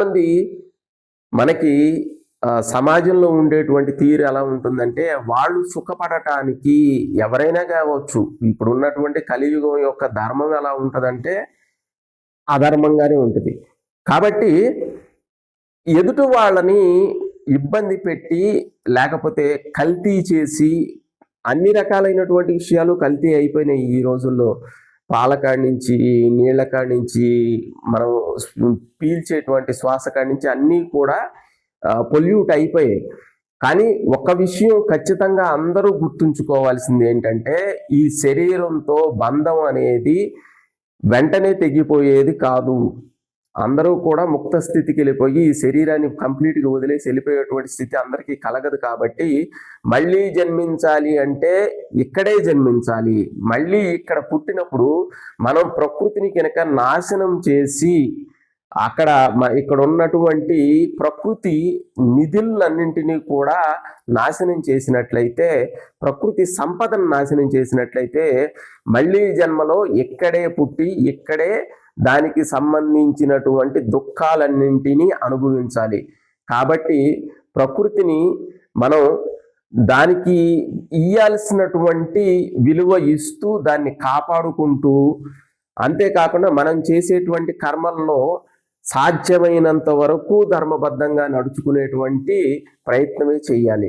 మంది మనకి సమాజంలో ఉండేటువంటి తీరు ఎలా ఉంటుందంటే, వాళ్ళు సుఖపడటానికి ఎవరైనా కావచ్చు, ఇప్పుడు ఉన్నటువంటి కలియుగం యొక్క ధర్మం ఎలా ఉంటుందంటే అధర్మంగానే ఉంటుంది. కాబట్టి ఎదుటి వాళ్ళని ఇబ్బంది పెట్టి, లేకపోతే కల్తీ చేసి, అన్ని రకాలైనటువంటి విషయాలు కల్తీ అయిపోయినాయి ఈ రోజుల్లో. పాల కాడి నుంచి, నీళ్ళ కాడి నుంచి, మనం పీల్చేటువంటి శ్వాస కాడి నుంచి అన్నీ కూడా పొల్యూట్ అయిపోయాయి. కానీ ఒక విషయం ఖచ్చితంగా అందరూ గుర్తుంచుకోవాల్సింది ఏంటంటే, ఈ శరీరంతో బంధం అనేది వెంటనే తెగిపోయేది కాదు. అందరూ కూడా ముక్త స్థితికి వెళ్ళిపోయి ఈ శరీరాన్ని కంప్లీట్గా వదిలేసి వెళ్ళిపోయేటువంటి స్థితి అందరికీ కలగదు. కాబట్టి మళ్ళీ జన్మించాలి అంటే ఇక్కడే జన్మించాలి. మళ్ళీ ఇక్కడ పుట్టినప్పుడు మనం ప్రకృతిని కనుక నాశనం చేసి, అక్కడ ఇక్కడ ఉన్నటువంటి ప్రకృతి నిధులన్నింటినీ కూడా నాశనం చేసినట్లయితే, ప్రకృతి సంపదను నాశనం చేసినట్లయితే, మళ్ళీ జన్మలో ఇక్కడే పుట్టి ఇక్కడే దానికి సంబంధించినటువంటి దుఃఖాలన్నింటినీ అనుభవించాలి. కాబట్టి ప్రకృతిని మనం దానికి ఇయ్యాల్సినటువంటి విలువ ఇస్తూ దాన్ని కాపాడుకుంటూ, అంతేకాకుండా మనం చేసేటువంటి కర్మల్లో సాధ్యమైనంత వరకు ధర్మబద్ధంగా నడుచుకునేటువంటి ప్రయత్నమే చేయాలి.